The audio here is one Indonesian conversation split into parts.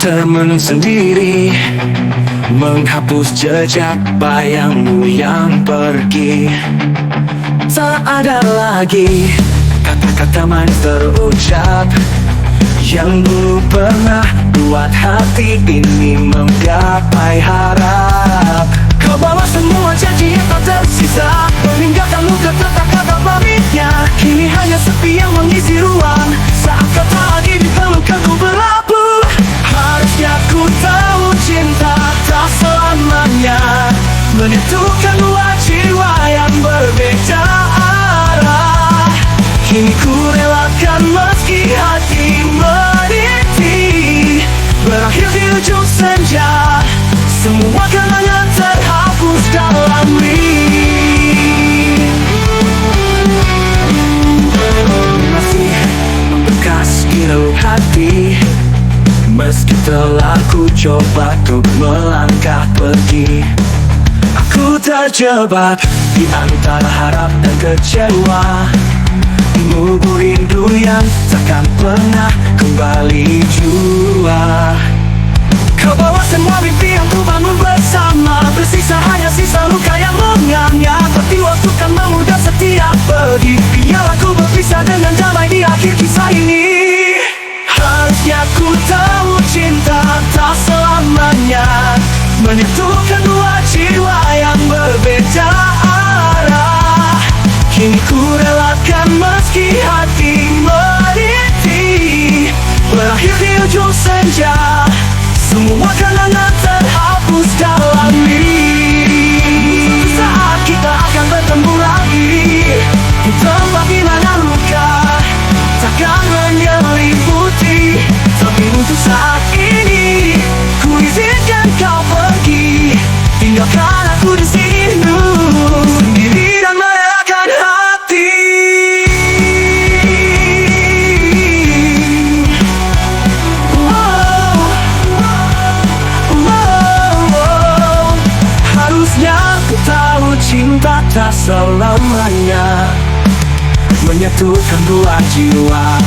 termenung sendiri, menghapus jejak bayangmu yang pergi. Tak ada lagi kata-kata manis terucap yang dulu pernah buat hati ini menggapai harap. Kau bawa semua janji yang tak tersisa, meninggalkan luka tetap kata pamitnya. Kini hanya sepi yang mengisi ruang, saat kau tak lagi di pelukanku berlabuh. Harusnya ku tahu cinta tak selamanya menyatukan dua jiwa yang berbeda arah. Kini ku relakan meski hati merintih, berakhir di ujung senja, semua kenangan terhapus dalam ring. Masih membekas di relung hati, meski telah ku coba untuk melangkah pergi. Aku terjebak di antara harap dan kecewa, menunggu rindu yang takkan pernah kembali jua. Kau bawa semua mimpi yang ku bangun bersama, bersisa hanya sisa luka yang mengangat. Tapi waktu kan memudah setiap pergi, biar aku berpisah dengan damai di akhir kisah ini. Harusnya ku tahu cinta tak selamanya menyatukan dua jiwa yang berbeda arah. Kini ku relakan meski hati merintih, berakhir di ujung senja, semua kenangan terhapus dalam ring. Saat kita akan bertemu lagi di tempat di mana luka takkan menyelimuti. Tapi untuk saat ini ku izinkan kau pergi, tinggalkan aku di sini sendiri dan merelakan hati. Harusnya ku tahu cinta tak selamanya menyatukan dua jiwa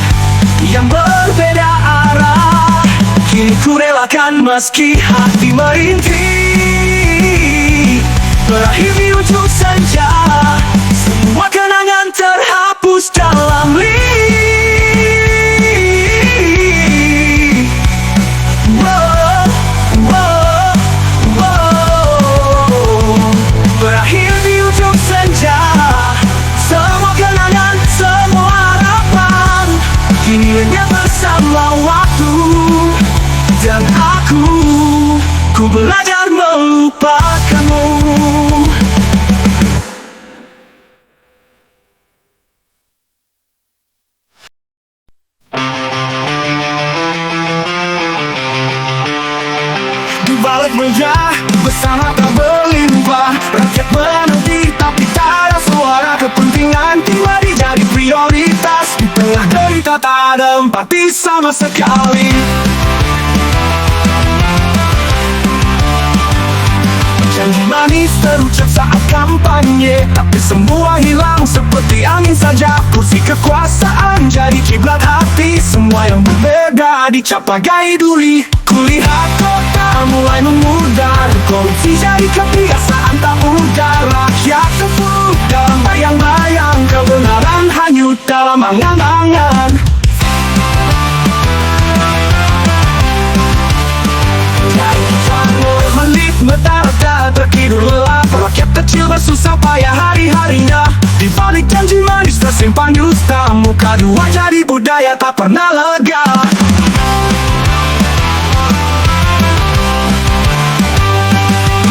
yang berbeda arah. Kini ku relakan meski hati merintih, berakhir di ujung senja, semua kenangan terhapus dalam ring. Berakhir di ujung senja, semua kenangan, semua harapan kini lenyap bersama waktu. Dan ku belajar melupakanmu. Di balik meja bersama tak berlimpah, rakyat menanti tapi tak ada suara. Kepentingan pribadi jadi prioritas, di tengah derita tak ada empati sama sekali. Janji manis terucap saat kampanye, tapi semua hilang seperti angin saja. Kursi kekuasaan jadi kiblat hati, semua yang berbeda dicap bagai duri. Kulihat kota mulai memudar, korupsi jadi kebiasaan tak mudah. Rakyat terpuruk dalam bayang-bayang, kebenaran hanyut dalam angan-angan. Menit tertidur lelap, rakyat kecil bersusah payah hari-harinya. Di balik janji manis tersimpan dusta, muka dua jadi budaya tak pernah lega.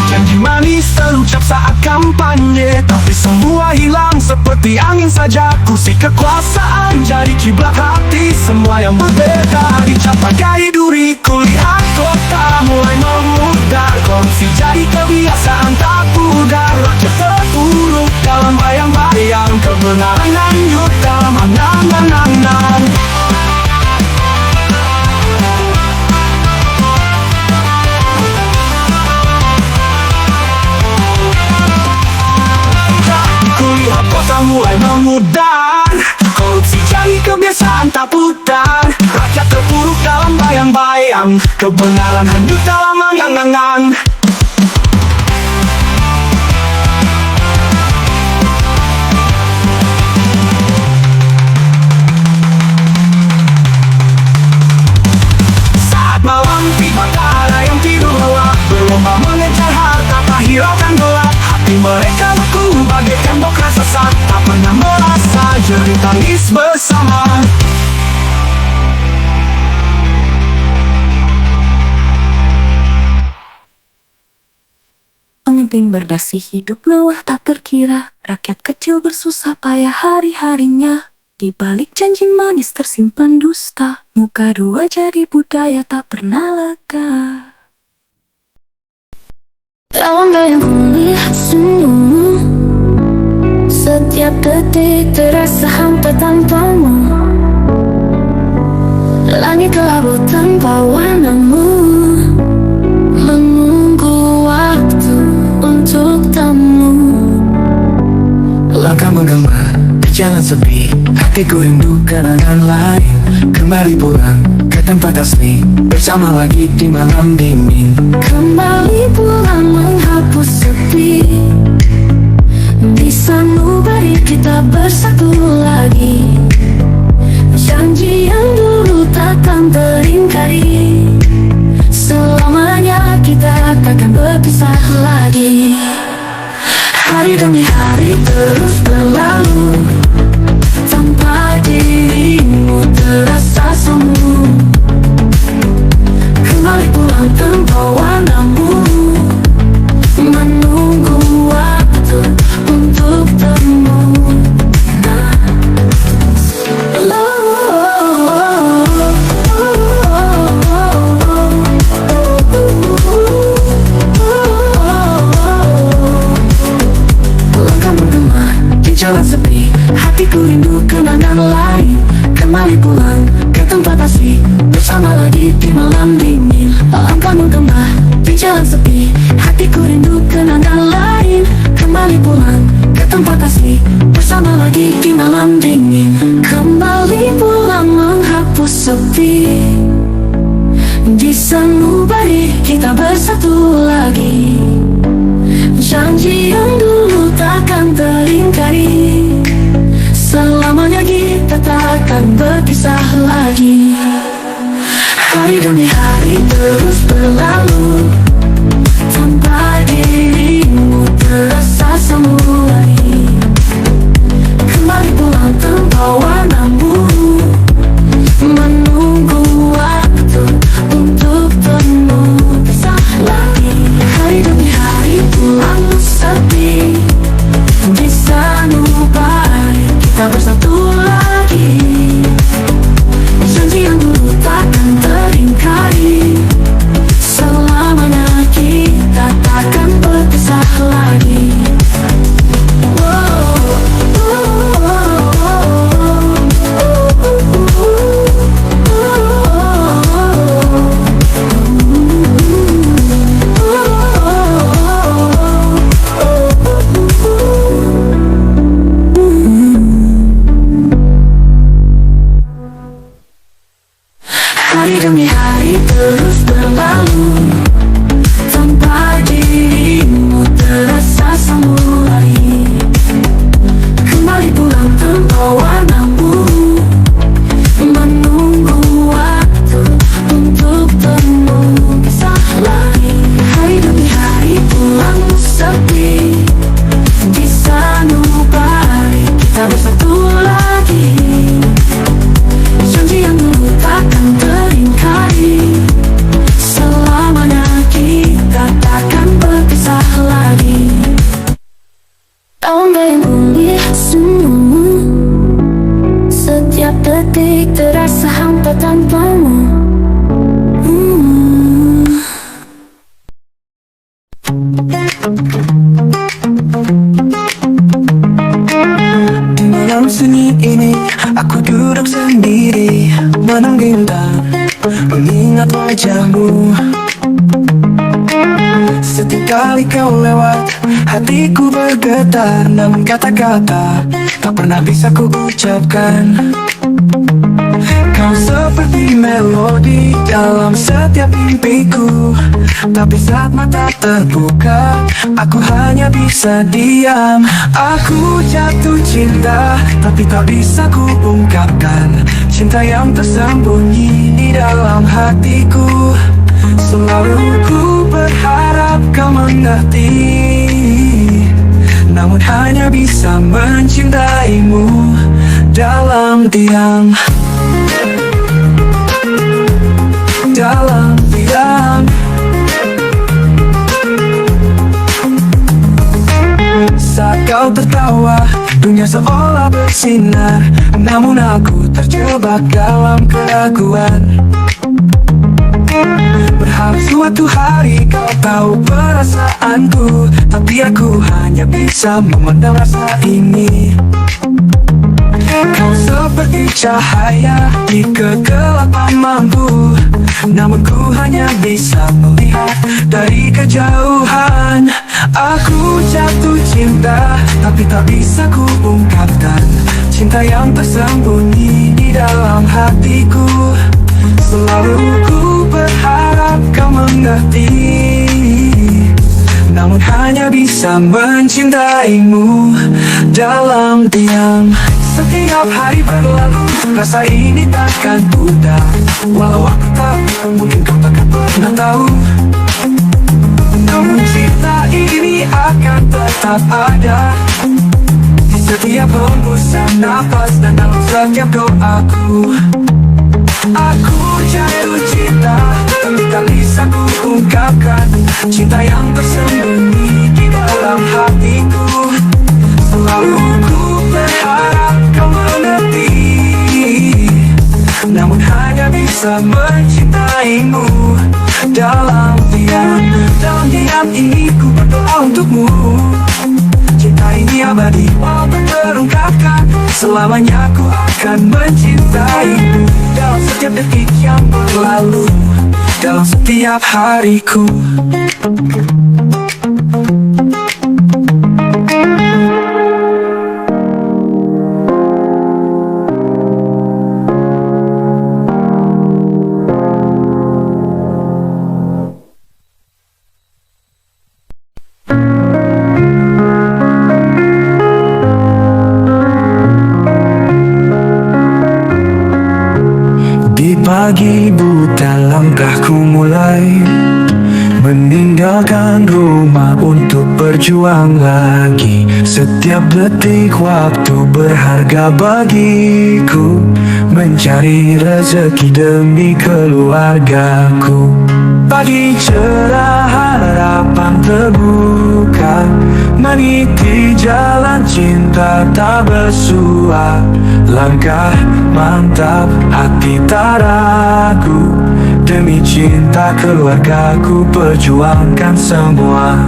Janji manis terucap saat kampanye, tapi semua hilang seperti angin saja. Kursi kekuasaan jadi kiblat hati, semua yang berbeda dicap bagai duri. Kulihat kota mulai memudar, korupsi jadi kebiasaan tak pudar. Rakyat terpuruk dalam bayang-bayang, kebenaran hanyut dalam angan-angan. Kulihat kota mulai memudar, korupsi jadi kebiasaan tak pudar. rakyat terpuruk dalam bayang-bayang, kebenaran hanyut dalam angan-angan. Saat malam tiba tak ada yang tidur lelap, berlomba mengejar harta tak hiraukan gelap. Hati mereka beku bagai tembok rasa sesat, tak pernah merasa jerih tangis bersama. Pemimpin berdasi hidup mewah tak terkira, rakyat kecil bersusah payah hari-harinya. Di balik janji manis tersimpan dusta, muka dua jadi budaya tak pernah lega. Dalam bayang melihat senyummu, setiap detik terasa hampa tanpamu. Langit kelabu tanpa warnamu, menunggu waktu untuk temu. Langkah menggema di jalan sepi, hatiku rindu kenangan lain. Kembali pulang ke tempat asli, bersama lagi di malam dingin. Kembali pulang menghapus sepi, di sanubari kita bersatu lagi. Janji yang dulu takkan teringkari, selamanya kita takkan berpisah lagi. Hari demi hari terus berlalu, tanpa dirimu terasa semu. Kembali pulang tanpa warnamu, menunggu waktu untuk temu. Jalan sepi, hatiku rindu kenangan lain. Kembali pulang ke tempat asli, bersama lagi di malam dingin. Langkah menggema di jalan sepi, hatiku rindu kenangan lain. Kembali pulang ke tempat asli, bersama lagi di malam dingin. Kembali pulang menghapus sepi, di sanubari kita bersatu lagi. Janji yang dulu takkan teringkari, selamanya kita takkan berpisah lagi. Hari demi hari terus berlalu, tanpa dirimu terasa semu lagi. Kembali pulang tanpa warnamu, menunggu waktu untuk temu. Pisah lagi. Hari demi hari pulang sepi, di sanubari kita bersatu lagi. Janji yang dulu takkan teringkari, selamanya kita takkan berpisah lagi. Hari demi hari terus berlalu, tanpa dirimu terasa semu lagi. Kembali pulang tanpa warnamu, menunggu waktu untuk temu. Pisah lagi. Hari demi hari pulang sepi, di sanubari kita bersatu lagi. Janji yang dulu takkan teringkari, selamanya kita takkan berpisah lagi. Dalam bayang melihat senyummu, setiap detik terasa hampa tanpamu. Di malam sunyi ini, aku duduk sendiri, menunggu dan mengingat wajahmu. Setiap kali kau lewat, hatiku bergetar, namun kata-kata tak pernah bisa ku ucapkan. Kau seperti melodi dalam setiap mimpiku. Tapi saat mata terbuka, aku hanya bisa diam. Aku jatuh cinta, tapi tak bisa ku ungkapkan cinta yang tersembunyi di dalam hatiku. Selalu ku berharap kau mengerti, namun hanya bisa mencintaimu dalam diam. Dalam diam. Saat kau tertawa, dunia seolah bersinar, namun aku terjebak dalam keraguan. Berharap suatu hari kau tahu perasaanku, tapi aku hanya bisa memendam rasa ini. Kau seperti cahaya di kegelapan mampu, namun ku hanya bisa melihat dari kejauhan. Aku jatuh cinta, tapi tak bisa ku ungkapkan cinta yang tersembunyi di dalam hatiku. Selalu ku berharap kau mengerti, namun hanya bisa mencintaimu dalam diam. Setiap hari berlalu, rasa ini takkan pudar. Walau aku tak mungkin kau takkan pernah tahu, namun cinta ini akan tetap ada di setiap hembusan nafas dan dalam setiap doaku. Aku jatuh cinta, tapi tak bisa ku ungkapkan cinta yang tersembunyi di dalam hatiku. Selalu ku berharap kau mengerti, namun hanya bisa mencintaimu dalam diam. Dalam diam ini ku berdoa untukmu. Cinta ini abadi, walau tak terungkapkan, selamanya ku akan mencintaimu dalam setiap detik yang berlalu, dalam setiap hariku. Pagi buta langkahku mulai meninggalkan rumah untuk berjuang lagi. Setiap detik waktu berharga bagiku, mencari rezeki demi keluargaku. Pagi cerah harapan terbuka, meniti jalan cinta tak bersua. Langkah mantap, hati tak ragu, demi cinta keluargaku perjuangkan semua.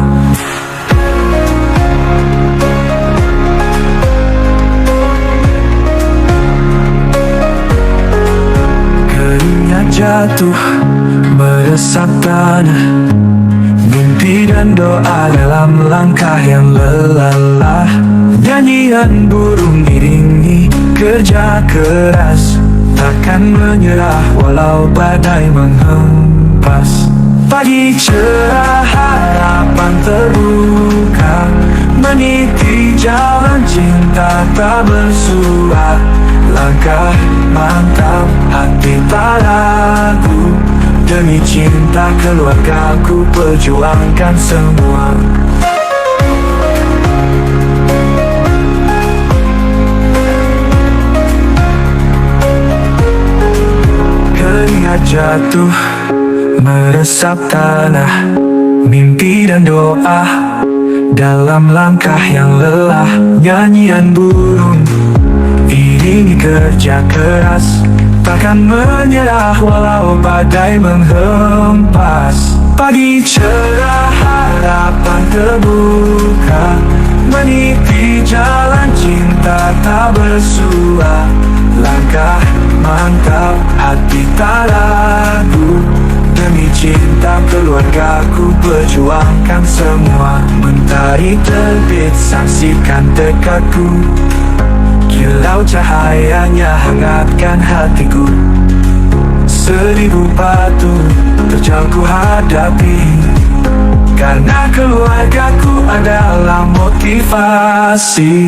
Keringat jatuh meresap tanah, mimpi dan doa dalam langkah yang lelah. Nyanyian burung iringi kerja keras, takkan menyerah walau badai menghempas. Pagi cerah harapan terbuka, meniti jalan cinta tak bersua. Langkah mantap, hati tak ragu, demi cinta keluargaku perjuangkan semua. Keringat jatuh meresap tanah, mimpi dan doa dalam langkah yang lelah. Nyanyian burung iringi kerja keras, takkan menyerah walau badai menghempas. Pagi cerah harapan terbuka, meniti jalan cinta tak bersua. Langkah mantap, hati tak ragu, demi cinta keluargaku perjuangkan semua. Mentari terbit, saksikan tekadku, kilau cahayanya hangatkan hatiku. 1000 batu terjal ku hadapi, karena keluargaku adalah motivasi.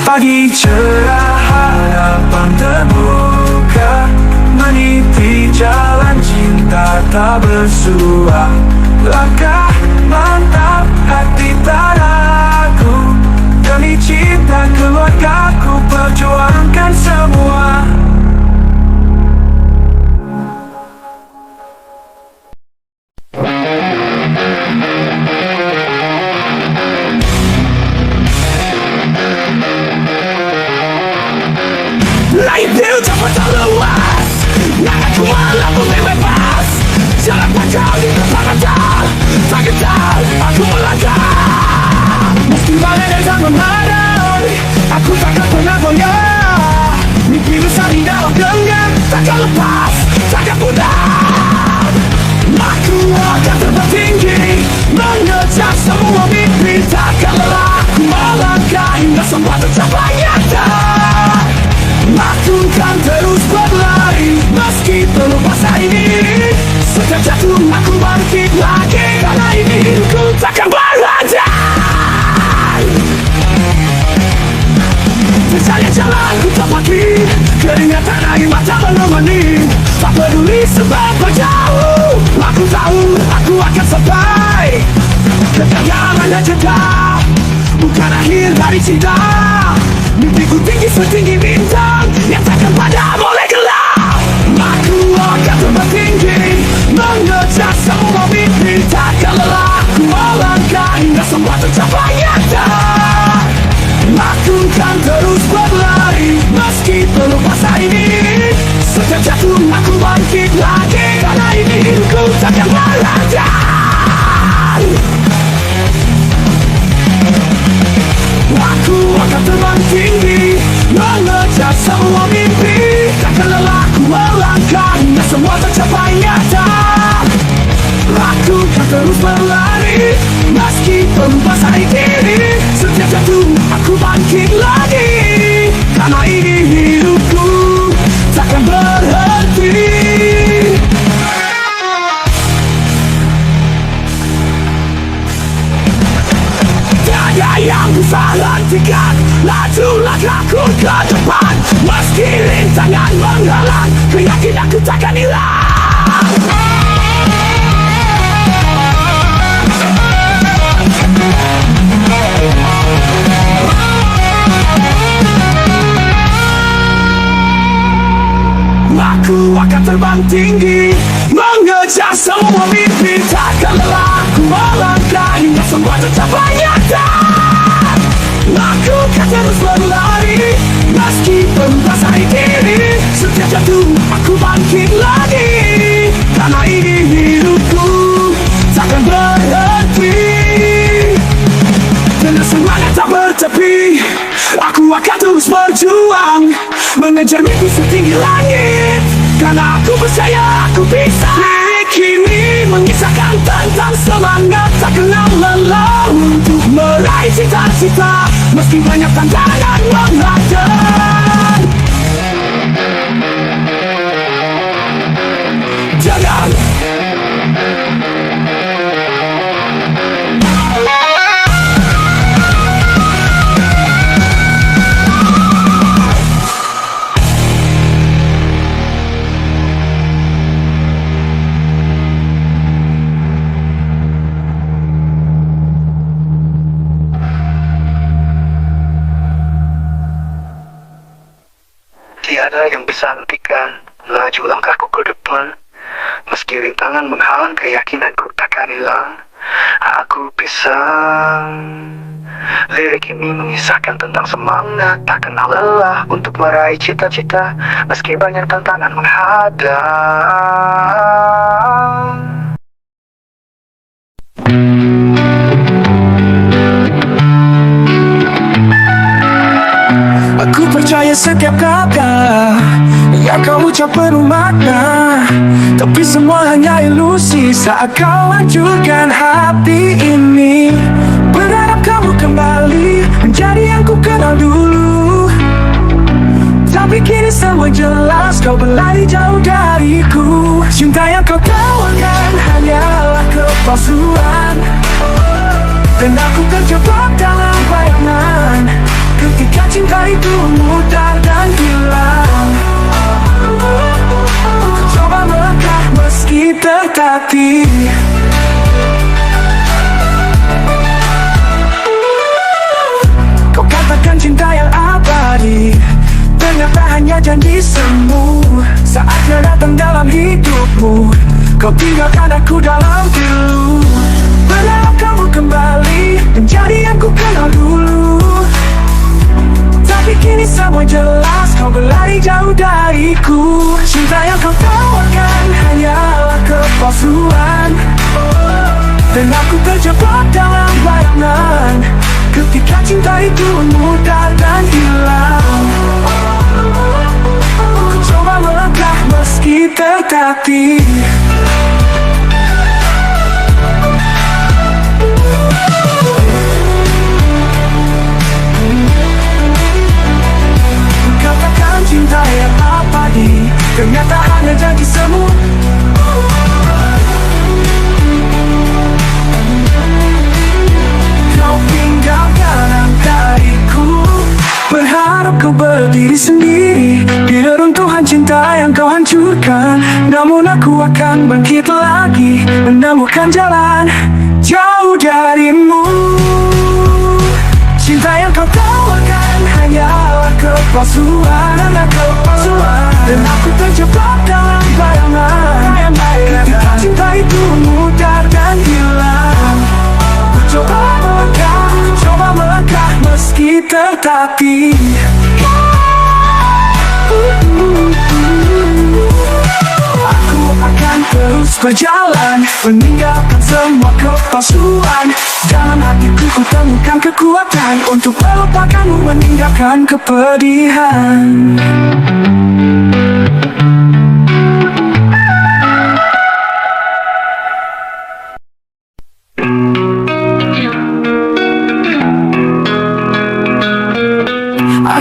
Pagi cerah, harapan terbuka, meniti jalan cinta tak bersua. Langkah mantap, hati tak ragu, demi cinta keluargaku perjuangkan semua. Lain dia ucapan tak luas, nagaku malah boleh bebas. Jalan panjang di depan mata, tak gentar aku melangkah. Meski badai datang memadai, aku takkan pernah goyah. Mimpi besar di dalam genggam, takkan lepas, takkan pudar. Aku akan terbang tinggi, mengejar semua mimpi, takkan lelah. Aku melangkah hingga semua tercapai nyata. Aku kan terus berlari, meski penuh masa ini. Setiap jatuh aku bangkit lagi, karena ini hidupku takkan berhenti. Percaya jalan ku tapaki, keringatan air mata menemani. Tak peduli seberapa jauh, aku tahu aku akan sampai. Kegagalan dan jeda bukan akhir dari cinta. Mimpiku tinggi setinggi bintang yang takkan pada boleh gelap. Aku akan terbang tinggi, mengejar semua mimpi, takkan lelah. Aku melangkah hingga semua tercapai nyata. Aku kan terus berlari, meski penuh masa ini. Setiap jatuh aku bangkit lagi, karena ini hidupku takkan berhenti. Aku akan terbang tinggi, mengejar semua mimpi, takkan lelah. Aku melangkah hingga semua tercapai nyata. Aku akan terus berlari, meski penuh masa ini. Setiap jatuh aku bangkit lagi, karena ini hidupku takkan berhenti. Tiada yang bisa hentikan laju langkahku ke depan. Meski rintangan menghalang, keyakinanku takkan hilang. Aku akan terbang tinggi, mengejar semua mimpi, takkan lelah. Aku melangkah hingga semua tercapai nyata. Aku akan terus berlari, meski penuh masa ini. Setiap jatuh aku bangkit lagi, karena ini hidupku takkan berhenti. Dengan semangat tak bertepi, aku akan terus berjuang, mengejar mimpi setinggi langit, karena aku percaya aku bisa. Lirik ini mengisahkan tentang semangat tak kenal lelah, untuk meraih cita-cita meski banyak tantangan menghadang. Jangan tiada yang bisa hentikan laju langkahku ke depan. Meski rintangan menghalang, keyakinanku takkan hilang. Aku bisa. Lirik ini mengisahkan tentang semangat tak kenal lelah, untuk meraih cita-cita meski banyak tantangan menghadang. Aku percaya setiap kata yang kau ucap penuh makna, tapi semua hanya ilusi saat kau hancurkan hati ini. Berharap kamu kembali menjadi yang ku kenal dulu, tapi kini semua semua jelas kau berlari jauh dariku. Cinta yang kau tawarkan hanyalah kepalsuan, dan aku terjebak dalam bayangan ketika cinta itu mudar dan hilang. Ku coba melangkah meski tertatih. Kau katakan cinta yang abadi, ternyata hanya janji semu. Saatnya datang dalam hidupmu, kau tinggalkan aku dalam pilu. Berharap kamu kembali menjadi yang ku kenal dulu, tapi kini semua jelas kau berlari jauh dariku. Cinta yang kau tawarkan hanyalah kepalsuan, dan aku terjebak dalam bayangan ketika cinta itu mudar dan hilang. Ku coba melangkah meski tertatih. Katakan cinta yang abadi, ternyata hanya janji semu. Kau tinggalkan dariku, berharap kau berdiri sendiri di reruntuhan cinta yang kau hancurkan. Namun aku akan bangkit lagi, menemukan jalan jauh darimu. Cinta yang kau tawarkan hanyalah kepalsuan, dan aku terjebak dalam bayangan ketika cinta itu mudar dan hilang. Ku coba melangkah meski tertatih. Aku akan terus berjalan, meninggalkan semua kepalsuan. Dalam hatiku ku temukan kekuatan untuk melupakanmu, meninggalkan kepedihan.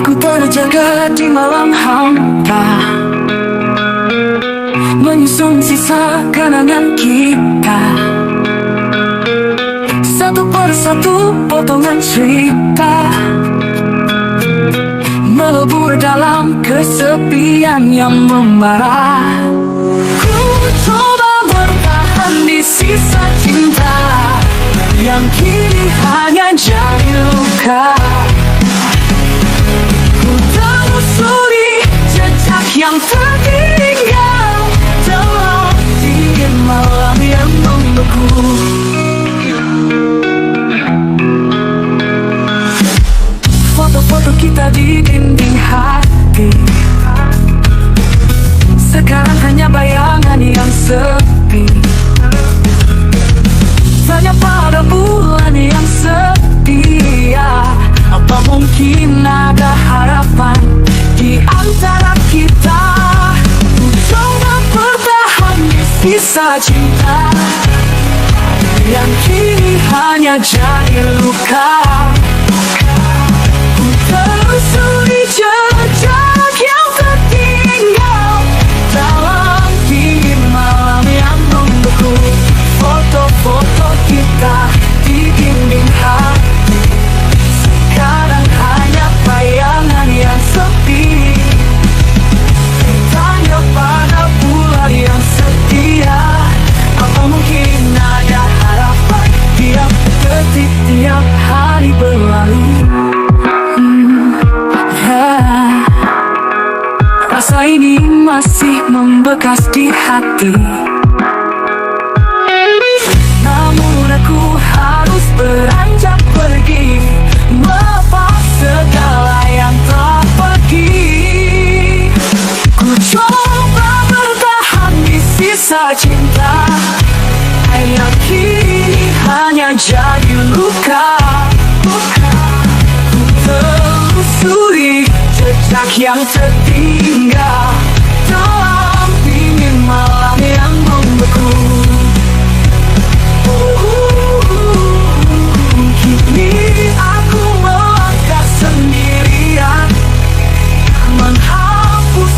Aku terjaga di malam hampa, menyusun sisa kenangan kita. Satu persatu potongan cerita melebur dalam kesepian yang membara. Ku coba bertahan di sisa cinta yang kini hanya jadi luka. Ku telusuri jejak yang tertinggal dalam dingin malam yang membeku. Foto-foto kita di dinding hati sekarang hanya bayangan yang sepi. Tanya pada bulan yang setia, apa mungkin ada harapan di antara kita? Ku coba bertahan di sisa cinta yang kini hanya jadi luka. Ku telusuri jejak yang tertinggal dalam dingin malam yang membeku. Foto-foto kita di dinding hati sekarang hanya bayangan yang sepi. Tanya pada bulan yang setia, apa mungkin ada harapan tiap detik, tiap hari berlalu. Rasa ini masih membekas di hati, namun aku harus beranjak pergi, melepas segala yang tak pergi. Ku coba bertahan di sisa cinta yang kini hanya jadi luka. Ku telusuri jejak yang tertinggal dalam dingin malam yang membeku. Kini aku melangkah sendirian, menghapus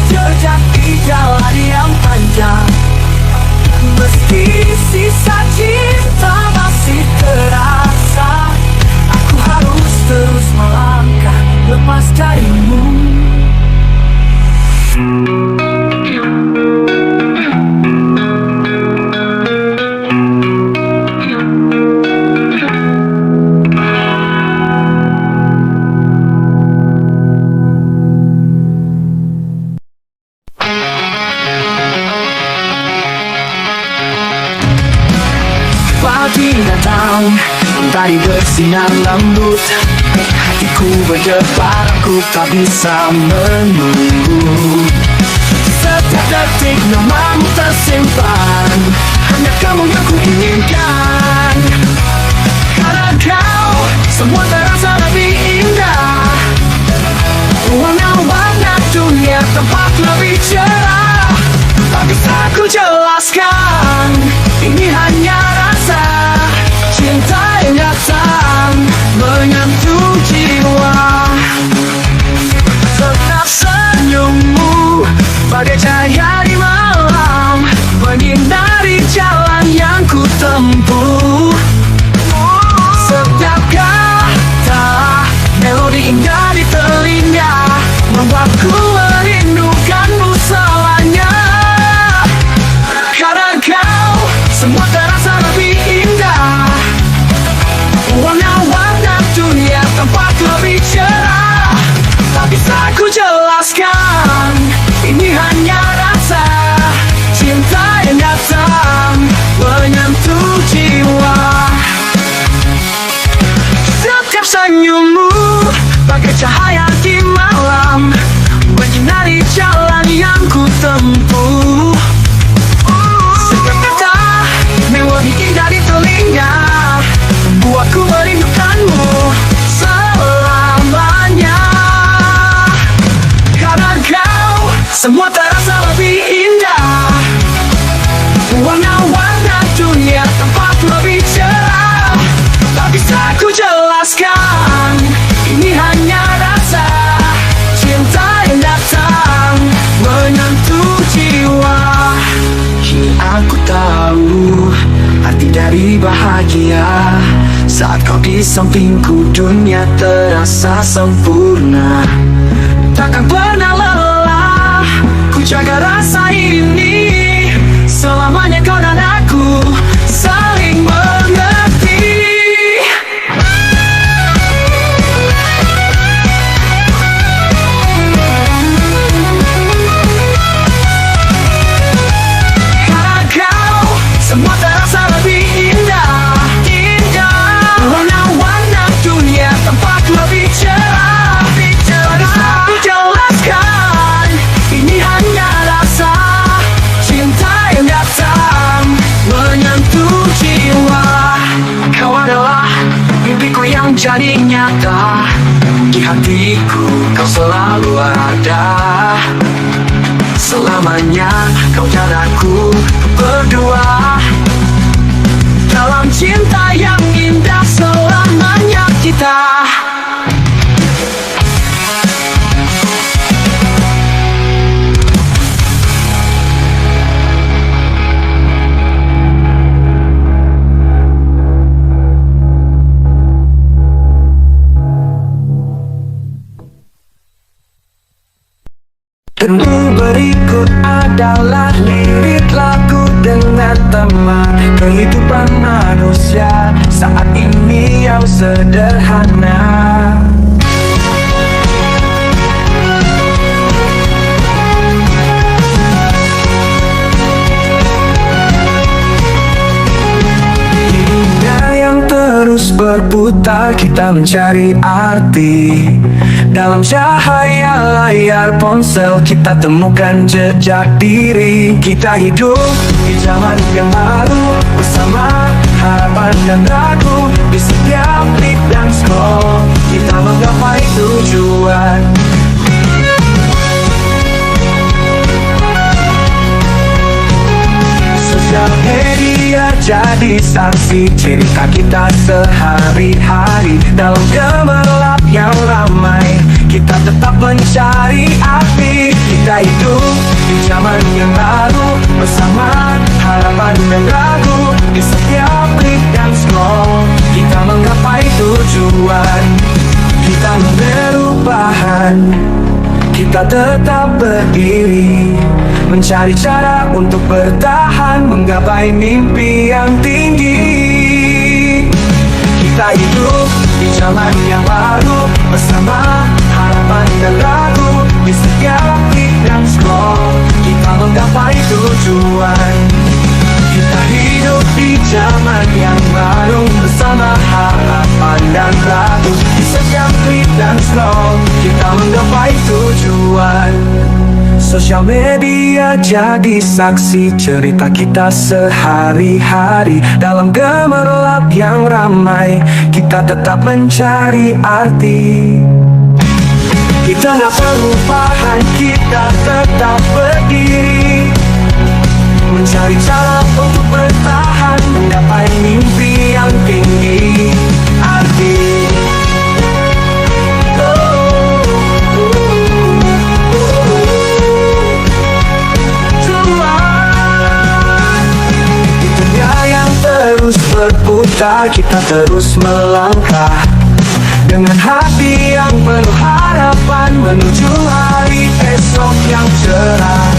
matahari bersinar lembut, hatiku berdebar, aku tak bisa menunggu. Setiap detik namamu tersimpan, hanya kamu yang ku inginkan. Karena kau, semua terasa lebih indah. Warna-warna dunia tampak lebih cerah. Tak bisa ku jelaskan, ini hanya rasa cinta yang datang menyentuh jiwa. Setiap senyummu bagai cahaya di malam, menyinari jalan yang ku tempuh. Setiap kata melodi indah di telinga, membuatku merindukanmu selamanya. Karena kau, semua terasa lebih indah. Warna-warna dunia tampak lebih cerah. Tak bisa ku jelaskan, ini hanya rasa cinta yang datang menyentuh jiwa. Setiap senyummu bagai cahaya di malam, menyinari jalan yang ku tempuh. Setiap kata melodi indah di telinga, buatku merindukanmu selamanya. Karena kau, semua terasa lebih indah. Warna-warna dunia tampak lebih cerah. Tak bisa ku jelaskan, ini hanya rasa cinta yang datang menyentuh jiwa. Kini aku tahu arti dari bahagia. Saat kau di sampingku, dunia terasa sempurna. Takkan pernah lelah ku jaga rasa ini. Selamanya kau dan aku saling mengerti. Karena kau, semua terasa lebih indah. Warna-warna dunia tampak lebih cerah. Tak bisa ku jelaskan, ini hanya rasa cinta yang datang menyentuh jiwa. Kau adalah mimpiku yang jadi nyata. Di hatiku kau selalu ada. Selamanya kau dan aku berdua dalam cinta yang indah, selamanya kita. Tentu berikut adalah lirik lagu dengan tema kehidupan manusia saat ini yang sederhana. Di dunia yang terus berputar, kita mencari arti. Dalam cahaya layar ponsel kita temukan jejak diri. Kita hidup di zaman yang baru, bersama harapan dan ragu. Di setiap klik dan scroll kita menggapai tujuan. Sosial media jadi saksi cerita kita sehari-hari. Dalam gemerlap yang ramai, kita tetap mencari arti. Kita hidup di zaman yang baru, bersama harapan dan ragu. Di setiap klik dan scroll kita menggapai tujuan. Kita berubah, kita tetap berdiri, mencari cara untuk bertahan, menggapai mimpi yang tinggi. Kita hidup di zaman yang baru, bersama harapan dan ragu. Di setiap klik dan scroll kita menggapai tujuan. Kita Hidup di zaman yang baru bersama harapan dan ragu. Di setiap klik dan scroll kita menggapai tujuan. Sosial media jadi saksi cerita kita sehari-hari. Dalam gemerlap yang ramai, kita tetap mencari arti. Kita gak perubahan, kita tetap berdiri, mencari cara untuk bertahan, mencapai mimpi yang tinggi arti. Di dunia yang terus berputar, kita terus melangkah dengan hati yang penuh harapan menuju hari esok yang cerah.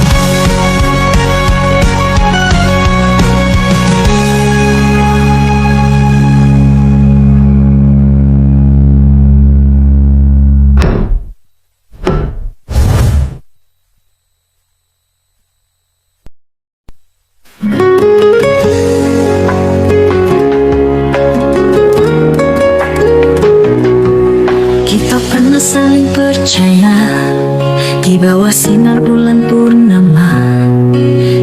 Saling percaya di bawah sinar bulan purnama.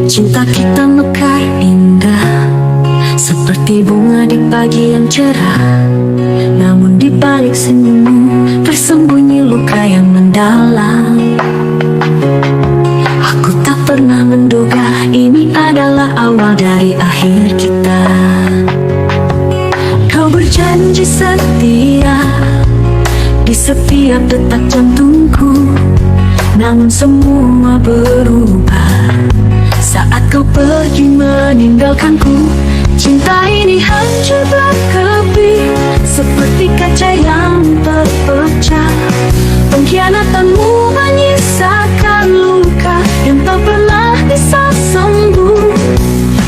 Cinta kita mekar indah seperti bunga di pagi yang cerah. Namun di balik senyummu tersembunyi luka yang mendalam. Aku tak pernah menduga ini adalah awal dari akhir kita. Kau berjanji setia di setiap detak jantungku, namun semua berubah saat kau pergi meninggalkanku. Cinta ini hancur berkeping seperti kaca yang terpecah. Pengkhianatanmu menyisakan luka yang tak pernah bisa sembuh.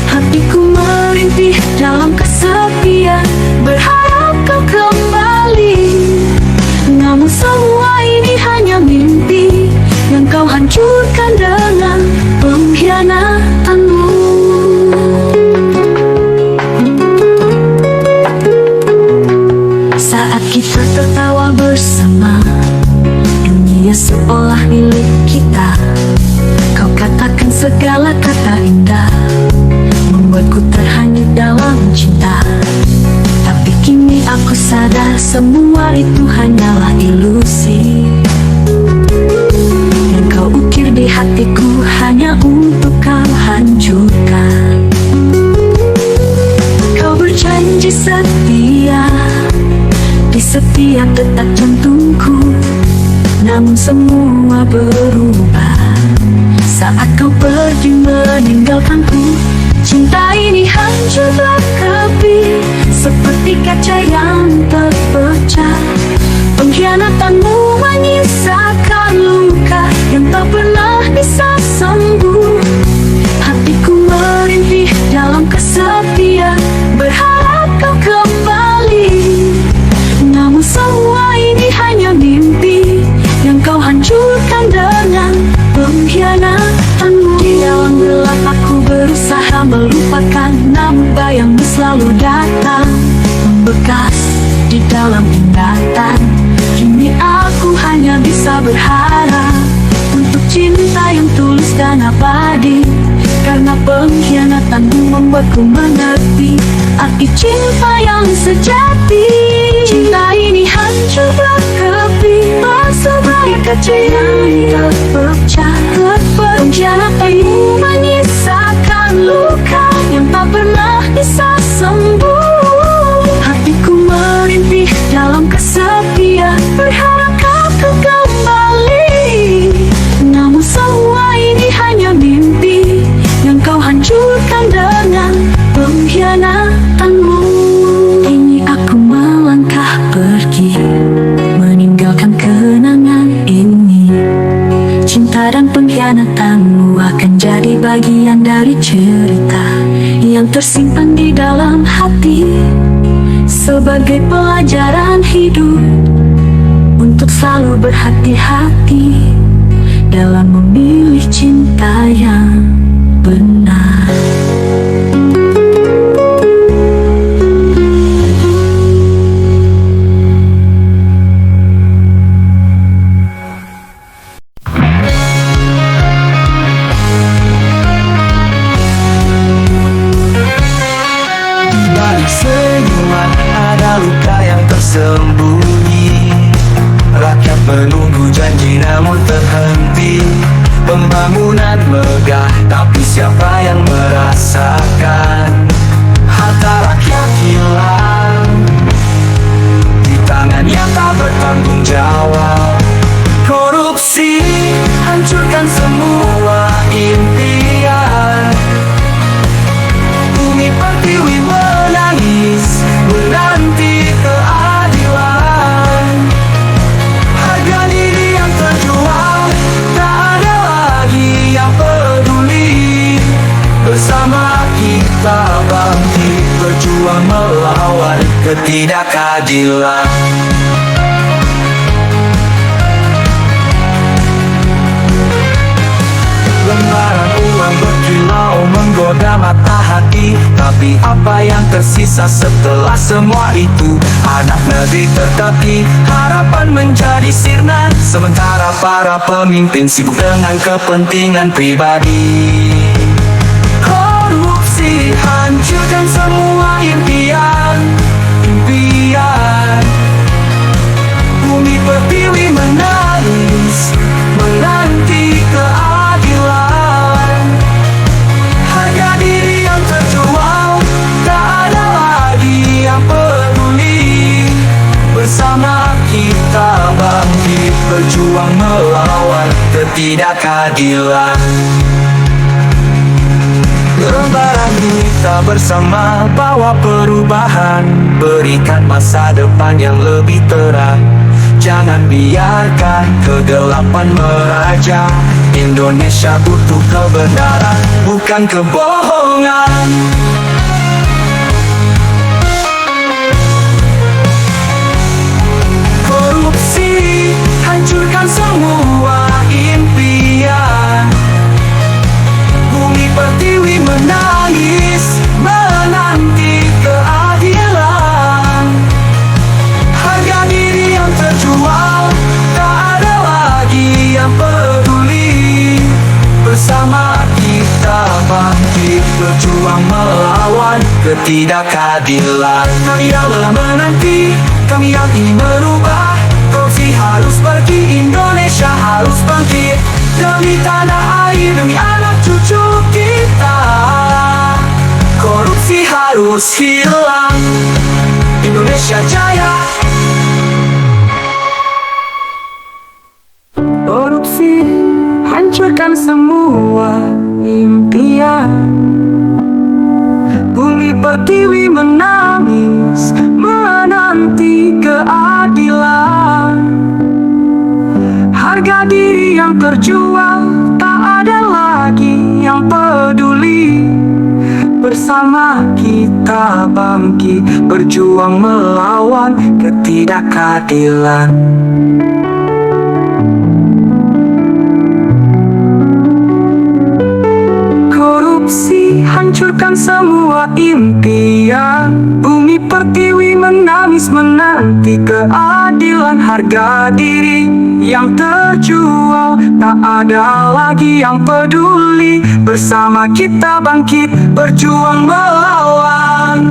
Hatiku merintih dalam kesepian, berharap kau kembali. Namun semua ini hanya mimpi yang kau hancurkan dengan pengkhianatanmu. Saat kita tertawa bersama, dunia seolah milik kita. Kau katakan segala kata indah, membuatku terhanyut dalam cinta. Tapi kini aku sadar semua itu hanyalah ilusi yang kau ukir di hatiku hanya untuk kau hancurkan. Kau berjanji setia di setiap detak jantungku, namun semua berubah saat kau pergi meninggalkanku. Cinta ini hancur berkeping seperti kaca yang terpecah. Pengkhianatanmu menyisakan luka yang tak pernah bisa sembuh. Hatiku merintih dalam kesepian, berharap kau kembali. Namun semua ini hanya mimpi yang kau hancurkan dengan pengkhianatanmu. Di dalam gelap aku berusaha melupakan, namun bayangmu selalu datang, membekas di dalam ingatan. Kini aku hanya bisa berharap untuk cinta yang tulus dan abadi, karena pengkhianatanmu membuatku mengerti arti cinta yang sejati. Cinta ini hancur berkeping seperti kaca yang terpecah. Pengkhianatanmu menyisakan luka yang tak pernah bisa sembuh. Hatiku merintih dalam kesepian, berharap kau kembali. Namun semua ini hanya mimpi yang kau hancurkan dengan pengkhianatanmu. Kini aku melangkah pergi, meninggalkan kenangan ini. Cinta dan pengkhianatanmu akan jadi bagian dari cerita yang tersimpan di dalam hati, sebagai pelajaran hidup untuk selalu berhati-hati dalam memilih cinta yang benar. akan terhenti. Pembangunan megah, tapi siapa yang merasakan? Harta rakyat hilang di tangan yang tak bertanggung jawab. Korupsi hancurkan semua impian. Bumi pertiwi menangis menanti keadilan. Harga diri yang terjual, tak ada lagi yang peduli. Bersama kita bangkit, berjuang melawan ketidakadilan. Lembaran uang berkilau menggoda mata hati, tapi apa yang tersisa setelah semua itu? Anak negeri tertepi, harapan menjadi sirna, sementara para pemimpin sibuk dengan kepentingan pribadi. Korupsi hancurkan semua impian. Bumi pertiwi menangis menanti keadilan. Harga diri yang terjual, tak ada lagi yang peduli. Bersama kita bangkit, berjuang melawan ketidakadilan. Lembaran kita bersama bawa perubahan, berikan masa depan yang lebih terang. Jangan biarkan kegelapan meraja. Indonesia butuh kebenaran, bukan kebohongan. Korupsi hancurkan semua impian. Bumi pertiwi menangis menanti keadilan. Harga diri yang terjual, tak ada lagi yang peduli. Bersama kita bangkit, berjuang melawan ketidakadilan. Kami yang lelah menanti, kami yang ingin merubah. Korupsi harus pergi, Indonesia harus bangkit. Demi tanah air, demi anak cucu kita. Korupsi harus hilang, Indonesia jaya. Korupsi hancurkan semua impian. Bumi pertiwi menangis menanti keadilan. Harga diri yang terjual, tak ada lagi yang peduli. Bersama kita bangkit, berjuang melawan ketidakadilan. Korupsi hancurkan semua impian. Bumi pertiwi menangis menanti keadilan. Harga diri yang terjual, tak ada lagi yang peduli. Bersama kita bangkit, berjuang melawan